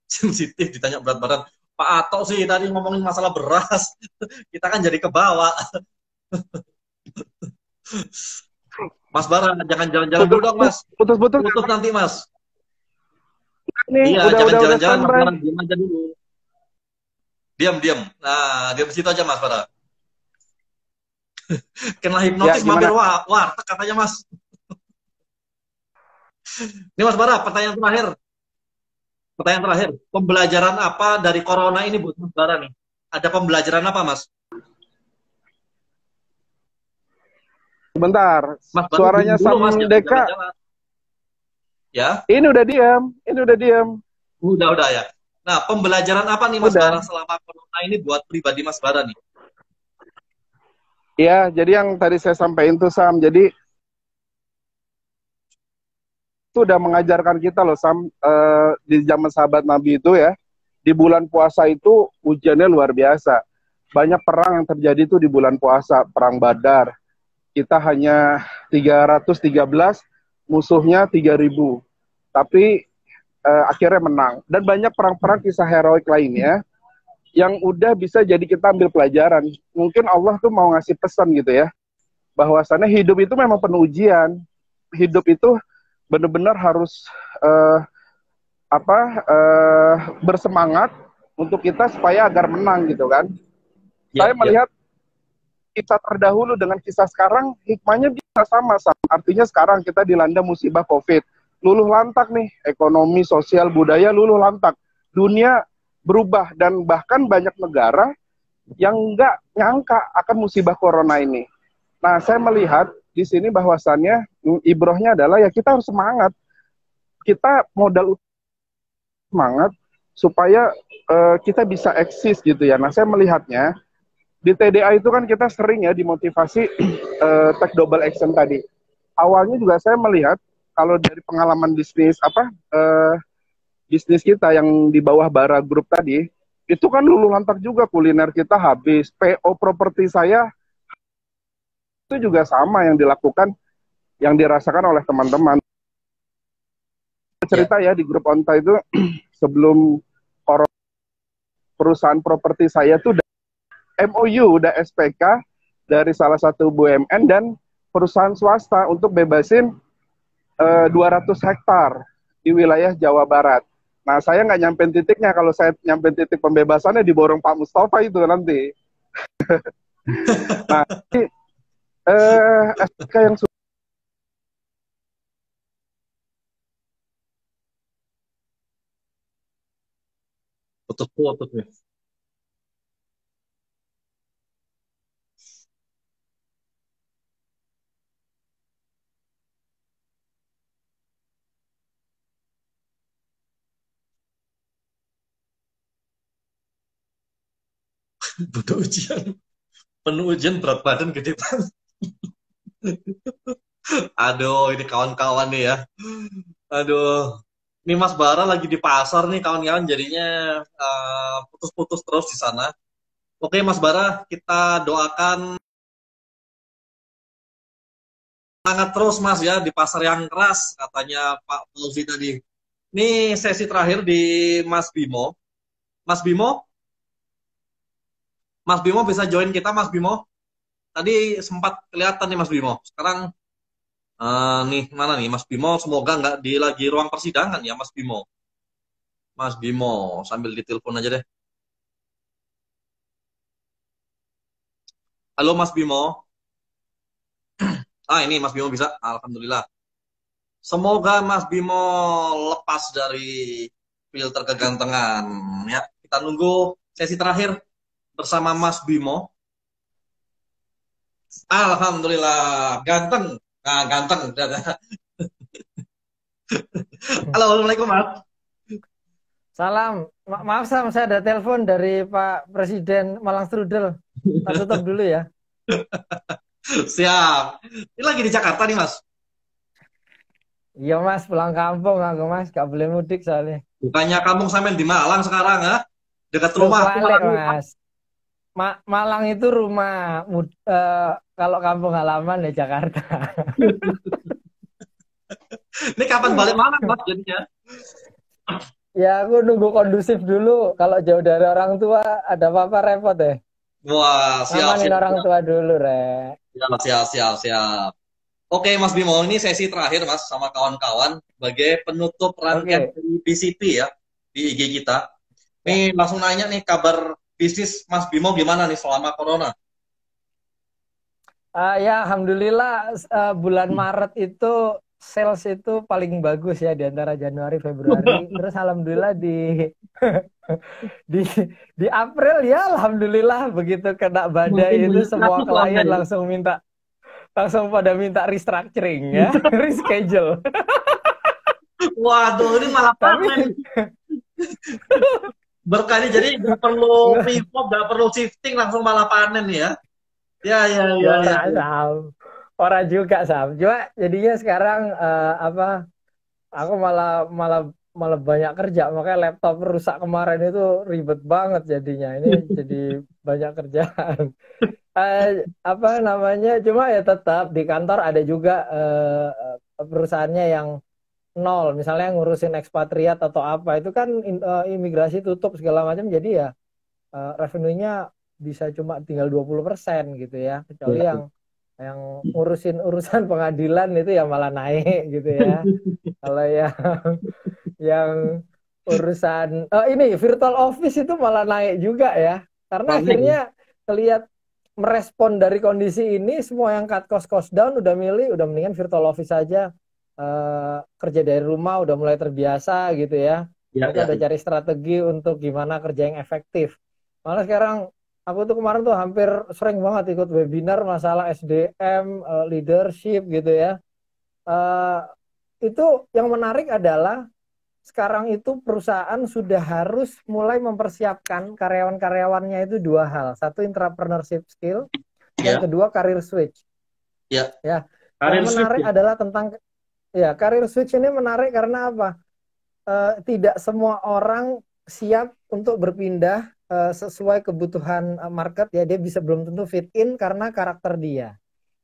Speaker 1: Sensitif ditanya berat badan. Pak Ato sih tadi ngomongin masalah beras, kita kan jadi kebawa. Mas Bara, jangan jalan-jalan dulu dong Mas.
Speaker 3: Putus-putus.
Speaker 1: Putus nanti Mas.
Speaker 3: Nih,
Speaker 1: iya, jangan jalan-jalan, Mas Bara, diam aja dulu. Diam. Nah, diam di situ aja Mas Bara. Kena hipnotis mampir warteg katanya Mas. Ini Mas Bara, pertanyaan terakhir. Pembelajaran apa dari corona ini buat Mas Bara nih? Ada pembelajaran apa Mas?
Speaker 3: Sebentar,
Speaker 1: Mas Bara,
Speaker 3: suaranya Sam Deka.
Speaker 1: Ya.
Speaker 3: Ini udah diam.
Speaker 1: Udah ya. Nah, pembelajaran apa nih Mas Bara selama corona ini buat pribadi Mas Bara nih?
Speaker 3: Ya, jadi yang tadi saya sampaikan tuh Sam, jadi itu udah mengajarkan kita loh Sam, di zaman sahabat Nabi itu ya, di bulan puasa itu ujiannya luar biasa. Banyak perang yang terjadi tuh di bulan puasa, perang Badar. Kita hanya 313, musuhnya 3000. Tapi akhirnya menang. Dan banyak perang-perang kisah heroik lainnya yang udah bisa jadi kita ambil pelajaran. Mungkin Allah tuh mau ngasih pesan gitu ya, bahwasannya hidup itu memang penuh ujian. Hidup itu benar-benar harus bersemangat untuk kita supaya agar menang gitu kan. Saya melihat kisah terdahulu dengan kisah sekarang, hikmahnya bisa sama. Artinya sekarang kita dilanda musibah COVID, luluh lantak nih, ekonomi, sosial, budaya luluh lantak. Dunia berubah dan bahkan banyak negara yang nggak nyangka akan musibah corona ini. Nah, saya melihat di sini bahwasannya ibrohnya adalah ya kita harus semangat. Kita modal semangat supaya kita bisa eksis gitu ya. Nah, saya melihatnya di TDA itu kan kita sering ya dimotivasi take double action tadi. Awalnya juga saya melihat kalau dari pengalaman bisnis bisnis kita yang di bawah Bara Group tadi, itu kan luluh lantak juga, kuliner kita habis, PO properti saya itu juga sama yang dilakukan, yang dirasakan oleh teman-teman. Cerita ya di grup Onta itu sebelum perusahaan properti saya tuh MOU udah SPK dari salah satu BUMN dan perusahaan swasta untuk bebasin 200 hektar di wilayah Jawa Barat. Nah, saya nggak nyampein titiknya. Kalau saya nyampein titik pembebasannya diborong Pak Mustafa itu nanti. Nah, SPK yang
Speaker 1: putus nih. Penuh ujian berat badan gede banget. Aduh, ini kawan-kawan nih ya. Aduh, ini Mas Bara lagi di pasar nih kawan-kawan, jadinya putus-putus terus di sana. Oke Mas Bara, kita doakan semangat terus Mas ya di pasar yang keras, katanya Pak Fauzi tadi. Ini sesi terakhir di Mas Bimo. Mas Bimo bisa join kita Mas Bimo. Tadi sempat kelihatan nih Mas Bimo. Sekarang nih mana nih Mas Bimo? Semoga nggak di lagi ruang persidangan ya Mas Bimo. Mas Bimo sambil ditelepon aja deh. Halo Mas Bimo. Ini Mas Bimo bisa. Alhamdulillah. Semoga Mas Bimo lepas dari filter kegantengan ya. Kita nunggu sesi terakhir bersama Mas Bimo. Alhamdulillah, ganteng. Nah, ganteng. Halo, Assalamualaikum Mas.
Speaker 4: Salam. Maaf Sam, saya ada telepon dari Pak Presiden Malang Strudel. Tak tutup dulu ya.
Speaker 1: Siap. Ini lagi di Jakarta nih, Mas.
Speaker 4: Iya Mas, pulang kampung aku Mas, gak boleh mudik soalnya.
Speaker 1: Bukannya kampung sampean di Malang sekarang, ya? Dekat
Speaker 4: Loh
Speaker 1: rumah.
Speaker 4: balik Mas. Malang itu rumah, kalau kampung halaman ya Jakarta.
Speaker 1: Ini kapan balik Malang, Mas, jadinya?
Speaker 4: Ya aku nunggu kondusif dulu. Kalau jauh dari orang tua ada apa-apa repot deh.
Speaker 1: Wah, siap,
Speaker 4: Ngamanin
Speaker 1: siap,
Speaker 4: orang
Speaker 1: siap.
Speaker 4: tua dulu, Re.
Speaker 1: Siap, siap, siap, siap. Oke, Mas Bimo, ini sesi terakhir, Mas, sama kawan-kawan sebagai penutup rangkaian
Speaker 4: Oke.
Speaker 1: dari BCP ya, di IG kita.
Speaker 4: Ya.
Speaker 1: Nih, langsung nanya nih, kabar bisnis Mas Bimo gimana nih selama Corona?
Speaker 4: Ya, alhamdulillah bulan Maret itu sales itu paling bagus ya di antara Januari Februari. Terus alhamdulillah di di April ya alhamdulillah begitu kena badai
Speaker 1: Makin
Speaker 4: itu
Speaker 1: banyak
Speaker 4: semua
Speaker 1: kasus lah Anda
Speaker 4: klien
Speaker 1: ya.
Speaker 4: langsung pada minta restructuring ya, reschedule.
Speaker 1: Waduh, ini malah panen.
Speaker 4: Tapi
Speaker 1: Berkali, jadi nggak perlu pivot, nggak perlu shifting, langsung malah panen ya. Ya, ya, ya,
Speaker 4: ya
Speaker 1: ya.
Speaker 4: orang juga Sam. Cuma jadinya sekarang aku malah malah malah banyak kerja, makanya laptop rusak kemarin itu ribet banget jadinya. Ini jadi banyak kerjaan. Apa namanya? Cuma ya tetap di kantor ada juga perusahaannya yang nol, misalnya ngurusin ekspatriat atau apa itu kan imigrasi tutup segala macam, jadi ya revenue-nya bisa cuma tinggal 20% gitu ya, kecuali yang ngurusin urusan pengadilan itu ya malah naik gitu ya. Kalau yang urusan ini virtual office itu malah naik juga ya, karena akhirnya kelihatan merespon dari kondisi ini, semua yang cut cost down udah mendingan virtual office aja, kerja dari rumah udah mulai terbiasa gitu ya. Mereka udah cari strategi untuk gimana kerja yang efektif. Malah sekarang aku tuh kemarin tuh hampir sering banget ikut webinar masalah SDM, leadership gitu ya. Itu yang menarik adalah sekarang itu perusahaan sudah harus mulai mempersiapkan karyawan-karyawannya itu dua hal. Satu, entrepreneurship skill, yang kedua career switch. Ya. Yang menarik adalah tentang career switch ini menarik karena apa? Tidak semua orang siap untuk berpindah sesuai kebutuhan market ya. Dia belum tentu fit in karena karakter dia.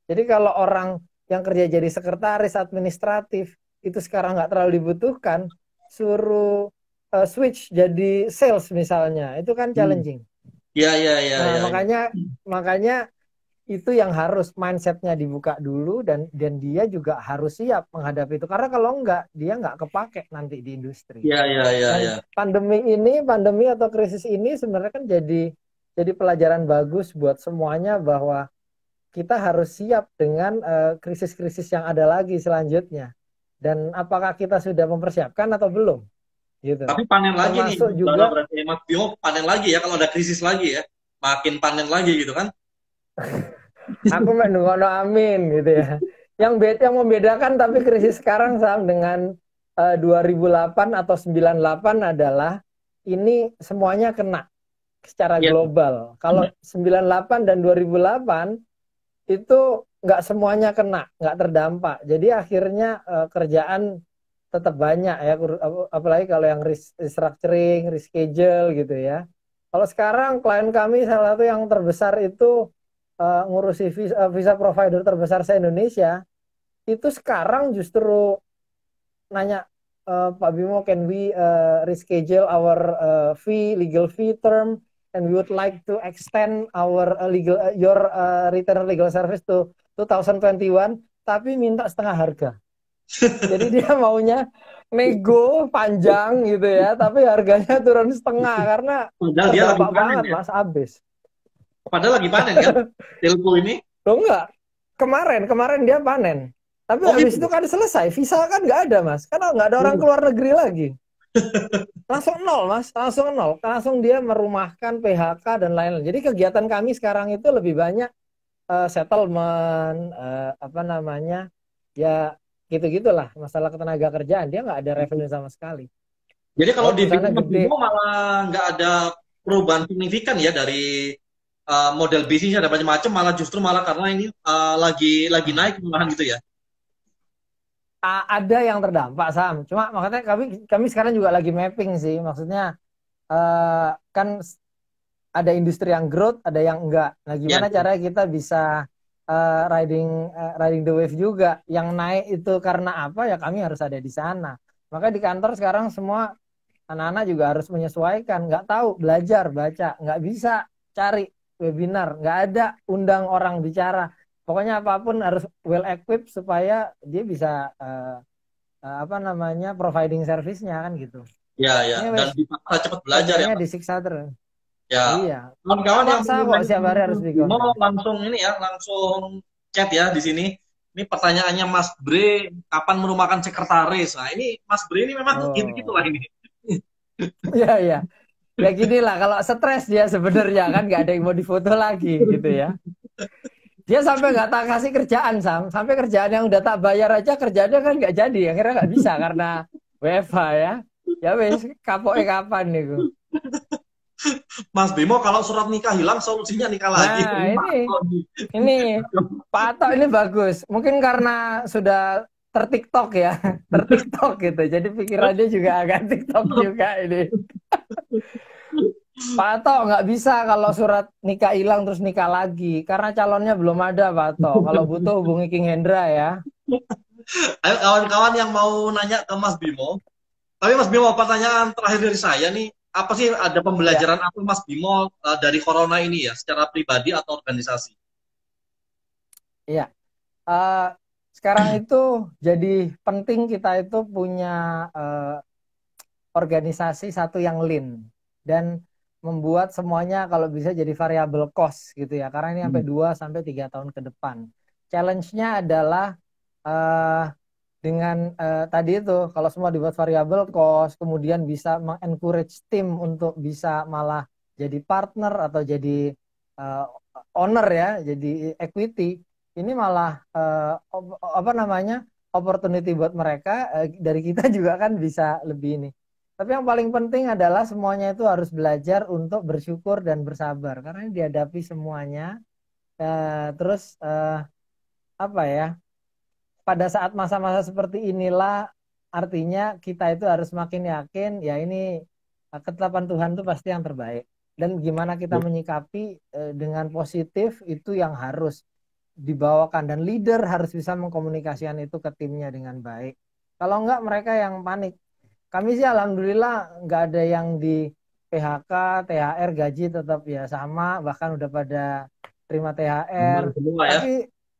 Speaker 4: Jadi kalau orang yang kerja jadi sekretaris administratif itu sekarang nggak terlalu dibutuhkan, suruh switch jadi sales misalnya, itu kan challenging. Nah, makanya itu yang harus mindsetnya dibuka dulu, dan dia juga harus siap menghadapi itu, karena kalau enggak dia nggak kepake nanti di industri. Pandemi atau krisis ini sebenarnya kan jadi pelajaran bagus buat semuanya, bahwa kita harus siap dengan krisis-krisis yang ada lagi selanjutnya. Dan apakah kita sudah mempersiapkan atau belum? Gitu.
Speaker 1: Tapi panen lagi nih,
Speaker 4: juga
Speaker 1: berarti Mas Bimo panen lagi ya kalau ada krisis lagi ya, makin panen lagi gitu kan?
Speaker 4: Aku menunggu amin gitu ya. Yang membedakan tapi krisis sekarang sama dengan 2008 atau 98 adalah ini semuanya kena secara global. Kalau 98 dan 2008 itu nggak semuanya kena, nggak terdampak. Jadi akhirnya kerjaan tetap banyak ya, apalagi kalau yang restructuring, reschedule gitu ya. Kalau sekarang klien kami salah satu yang terbesar itu ngurusi visa provider terbesar se-Indonesia, itu sekarang justru nanya, Pak Bimo, can we reschedule our legal fee term, and we would like to extend our your retainer legal service to 2021, tapi minta setengah harga. Jadi dia maunya nego panjang gitu ya, tapi harganya turun setengah karena terdampak banget ya? Mas, abis.
Speaker 1: Padahal lagi panen kan ilmu ini?
Speaker 4: Loh enggak, kemarin dia panen. Tapi habis itu kan selesai, visa kan nggak ada Mas, karena nggak ada orang keluar negeri lagi. Langsung nol Mas, langsung dia merumahkan, PHK dan lain-lain. Jadi kegiatan kami sekarang itu lebih banyak settlement, ya gitu-gitulah, masalah ketenaga kerjaan. Dia nggak ada revenue sama sekali.
Speaker 1: Jadi kalau di Bimo malah nggak ada perubahan signifikan ya dari model bisnisnya ada macam-macam, malah justru karena ini lagi naik malahan gitu ya.
Speaker 4: Ada yang terdampak, Sam. Cuma makanya kami sekarang juga lagi mapping sih. Maksudnya kan ada industri yang growth, ada yang enggak. Nah, gimana caranya kita bisa riding the wave juga. Yang naik itu karena apa? Ya kami harus ada di sana. Maka di kantor sekarang semua anak-anak juga harus menyesuaikan. Nggak tahu, belajar, baca. Nggak bisa cari webinar. Nggak ada undang orang bicara. Pokoknya apapun harus well equipped supaya dia bisa providing service-nya kan gitu.
Speaker 1: Ya. Dan bisa cepat belajar ya.
Speaker 4: Disiksa terus.
Speaker 1: Ya.
Speaker 4: Iya.
Speaker 1: Kawan-kawan yang
Speaker 4: kok setiap hari harus bikin.
Speaker 1: Mau langsung chat ya di sini. Ini pertanyaannya Mas Bre, kapan merumahkan sekretaris? Nah, ini Mas Bre ini memang gitu lah ini.
Speaker 4: Iya. Ya gini lah, kalau stres dia sebenarnya kan nggak ada yang mau difoto lagi gitu ya. Dia sampai nggak tak kasih kerjaan, Sam. Sampai kerjaan yang udah tak bayar aja kerjaannya kan nggak jadi. Akhirnya nggak bisa karena WFH ya. Ya wes, kapoknya kapan nih gue.
Speaker 1: Mas Bimo, kalau surat nikah hilang, solusinya nikah lagi.
Speaker 4: Nah, ini Pak Ato ini bagus. Mungkin karena sudah tertiktok ya, tertiktok gitu. Jadi pikirannya juga agak TikTok juga ini. Pak Ato nggak bisa kalau surat nikah hilang terus nikah lagi karena calonnya belum ada, Pak Ato. Kalau butuh hubungi King Hendra ya.
Speaker 1: Ayo kawan-kawan yang mau nanya ke Mas Bimo. Tapi Mas Bimo, pertanyaan terakhir dari saya nih, apa sih ada pembelajaran apa Mas Bimo dari corona ini ya, secara pribadi atau organisasi?
Speaker 4: Iya. Sekarang itu jadi penting kita itu punya organisasi satu yang lean dan membuat semuanya kalau bisa jadi variable cost gitu ya. Karena ini sampai 2-3 tahun ke depan. Challenge-nya adalah dengan tadi itu kalau semua dibuat variable cost, kemudian bisa mengencourage tim untuk bisa malah jadi partner atau jadi owner ya, jadi equity. Ini malah opportunity buat mereka, dari kita juga kan bisa lebih ini. Tapi yang paling penting adalah semuanya itu harus belajar untuk bersyukur dan bersabar karena ini dihadapi semuanya. Terus pada saat masa-masa seperti inilah artinya kita itu harus makin yakin ya ini ketetapan Tuhan itu pasti yang terbaik. Dan gimana kita menyikapi dengan positif itu yang harus dibawakan dan leader harus bisa mengkomunikasikan itu ke timnya dengan baik. Kalau enggak mereka yang panik. Kami sih alhamdulillah nggak ada yang di PHK, THR, gaji tetap ya sama, bahkan udah pada terima THR.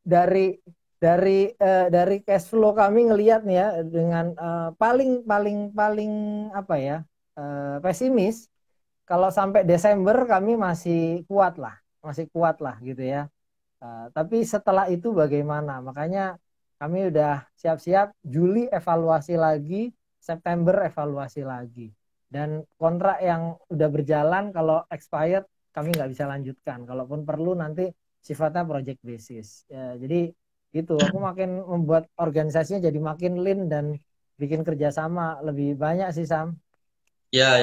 Speaker 4: Tapi dari cash flow kami ngelihat nih ya dengan paling pesimis kalau sampai Desember kami masih kuat lah gitu ya. Tapi setelah itu bagaimana? Makanya kami udah siap-siap Juli evaluasi lagi. September evaluasi lagi dan kontrak yang udah berjalan kalau expired kami nggak bisa lanjutkan, kalaupun perlu nanti sifatnya project basis ya, jadi gitu. Aku makin membuat organisasinya jadi makin lean dan bikin kerjasama lebih banyak sih, Sam.
Speaker 1: Ya.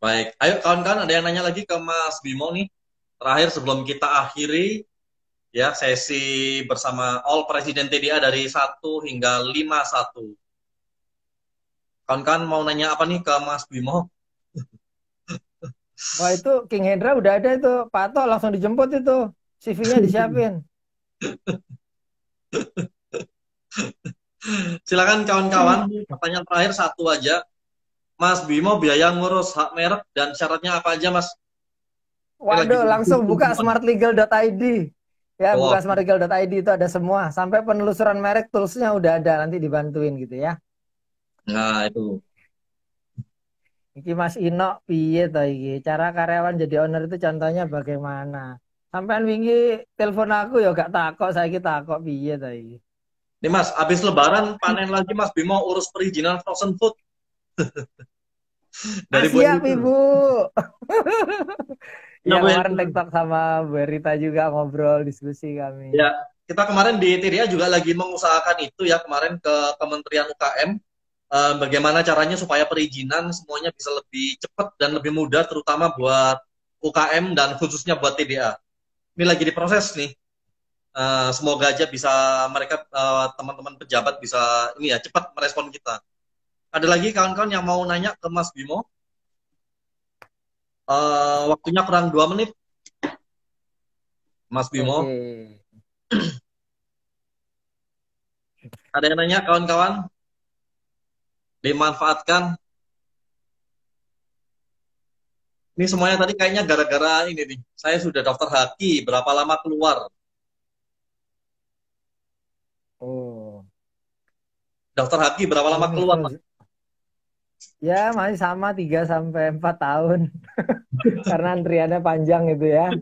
Speaker 1: Baik, ayo kawan-kawan ada yang nanya lagi ke Mas Bimo nih terakhir sebelum kita akhiri ya sesi bersama All Presiden TDA dari 1 hingga 51. Kawan-kawan mau nanya apa nih ke Mas Bimo?
Speaker 4: Wah itu King Hendra udah ada itu, Pak Ato langsung dijemput itu, CV-nya disiapin.
Speaker 1: Silakan kawan-kawan, pertanyaan terakhir satu aja. Mas Bimo biaya ngurus hak merek dan syaratnya apa aja, Mas?
Speaker 4: Waduh, langsung buka smartlegal.id. Ya, buka smartlegal.id itu ada semua. Sampai penelusuran merek tools-nya udah ada, nanti dibantuin gitu ya.
Speaker 1: Nah, itu.
Speaker 4: Iki Mas Ino piye to iki? Cara karyawan jadi owner itu contohnya bagaimana? Sampean wingi telepon aku ya gak takok, saiki takok piye to iki?
Speaker 1: Nih Mas, habis lebaran panen lagi Mas Bimo urus perizinan frozen food.
Speaker 4: Dari siap Ibu. Ya kemarin TikTok sama Bu Rita juga ngobrol, diskusi kami.
Speaker 1: Ya, kita kemarin di TDA juga lagi mengusahakan itu ya, kemarin ke Kementerian UKM. Bagaimana caranya supaya perizinan semuanya bisa lebih cepat dan lebih mudah, terutama buat UKM dan khususnya buat TDA. Ini lagi diproses nih. Semoga aja bisa mereka teman-teman pejabat bisa ini ya cepat merespon kita. Ada lagi kawan-kawan yang mau nanya ke Mas Bimo? Waktunya kurang 2 menit. Mas Bimo.
Speaker 4: Oke.
Speaker 1: Ada yang nanya kawan-kawan? Dimanfaatkan. Ini semuanya tadi kayaknya gara-gara ini nih. Saya sudah daftar haki, berapa lama keluar?
Speaker 4: Oh.
Speaker 1: Daftar haki berapa lama keluar, Pak?
Speaker 4: Ya, masih sama 3-4 tahun. Karena antriannya panjang gitu ya.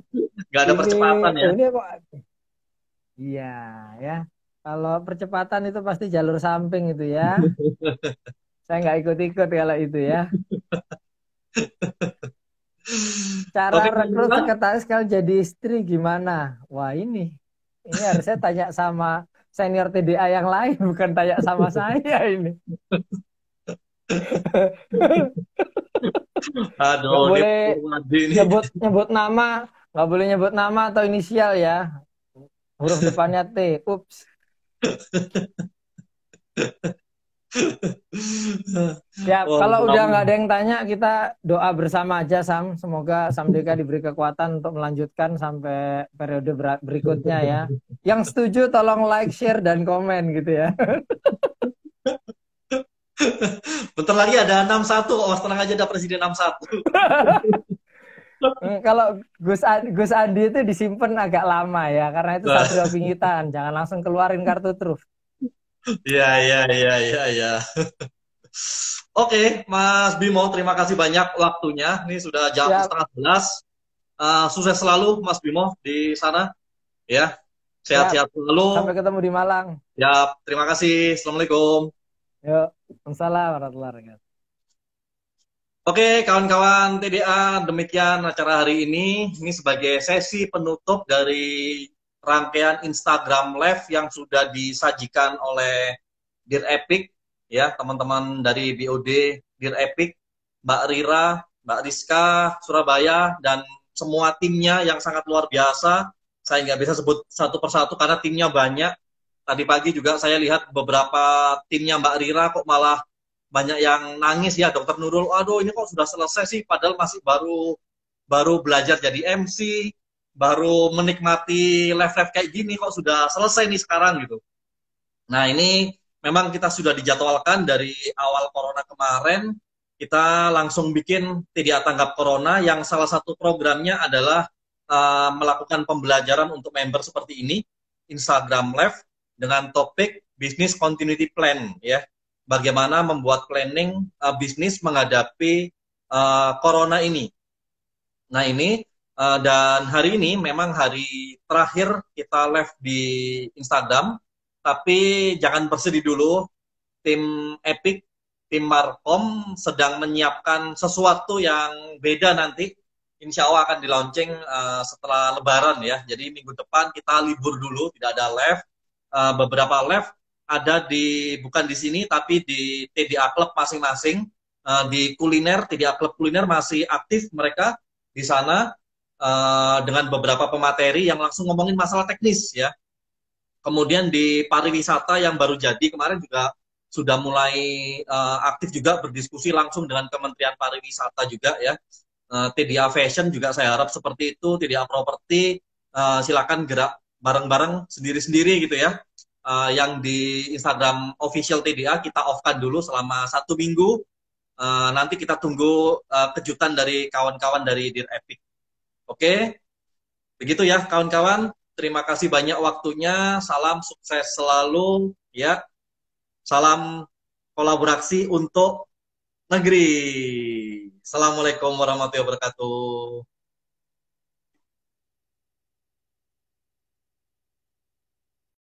Speaker 1: Nggak ada percepatan ya?
Speaker 4: Ini kok. Iya, ya. Kalau percepatan itu pasti jalur samping itu ya. Saya nggak ikut-ikut kalau itu ya. Cara rekrut sekretaris kalau jadi istri gimana? Wah ini harusnya tanya sama senior TDA yang lain, bukan tanya sama saya ini.
Speaker 1: Aduh,
Speaker 4: nggak boleh nyebut nama, nggak boleh nyebut nama atau inisial ya. Huruf depannya T. Ups. Ya, kalau udah nggak ada yang tanya, kita doa bersama aja, Sam. Semoga Samdeka diberi kekuatan untuk melanjutkan sampai periode berikutnya ya. Yang setuju tolong like, share, dan komen gitu ya.
Speaker 1: Bentar lagi ada 61, tenang aja ada presiden 61.
Speaker 4: Kalau Gus Andi itu disimpan agak lama ya, karena itu satria pingitan. Jangan langsung keluarin kartu truf.
Speaker 1: Iya. Oke, Mas Bimo, terima kasih banyak waktunya. Ini sudah jam 10:30. Sukses selalu, Mas Bimo, di sana. Ya, sehat-sehat selalu.
Speaker 4: Sampai ketemu di Malang.
Speaker 1: Ya, terima kasih. Assalamualaikum.
Speaker 4: Yuk, Assalamualaikum warahmatullahi wabarakatuh.
Speaker 1: Oke, kawan-kawan TDA, demikian acara hari ini. Ini sebagai sesi penutup dari rangkaian Instagram Live yang sudah disajikan oleh Dear Epic, ya teman-teman dari BOD Dear Epic, Mbak Rira, Mbak Rizka, Surabaya, dan semua timnya yang sangat luar biasa. Saya nggak bisa sebut satu persatu karena timnya banyak. Tadi pagi juga saya lihat beberapa timnya Mbak Rira kok malah banyak yang nangis ya, Dokter Nurul, aduh ini kok sudah selesai sih, padahal masih baru belajar jadi MC, baru menikmati live-live kayak gini, kok sudah selesai nih sekarang gitu. Nah ini memang kita sudah dijadwalkan dari awal Corona kemarin, kita langsung bikin TDA Tanggap Corona yang salah satu programnya adalah melakukan pembelajaran untuk member seperti ini, Instagram Live, dengan topik Business Continuity Plan ya. Bagaimana membuat planning bisnis menghadapi Corona ini. Nah ini, dan hari ini memang hari terakhir kita live di Instagram, tapi jangan bersedih dulu, tim Epic, tim Markom sedang menyiapkan sesuatu yang beda nanti, insya Allah akan di launching setelah Lebaran ya, jadi minggu depan kita libur dulu, tidak ada live, beberapa live ada bukan di sini tapi di TDA Club masing-masing, di kuliner, TDA Club kuliner masih aktif mereka di sana dengan beberapa pemateri yang langsung ngomongin masalah teknis ya. Kemudian di pariwisata yang baru jadi kemarin juga sudah mulai aktif juga berdiskusi langsung dengan Kementerian Pariwisata juga ya. TDA Fashion juga saya harap seperti itu, TDA Property, silakan gerak bareng-bareng sendiri-sendiri gitu ya. Yang di Instagram official TDA kita off-kan dulu selama 1 minggu. Nanti kita tunggu kejutan dari kawan-kawan dari Dear Epic. Oke, begitu ya kawan-kawan. Terima kasih banyak waktunya. Salam sukses selalu ya. Salam kolaborasi untuk negeri. Assalamualaikum warahmatullahi wabarakatuh.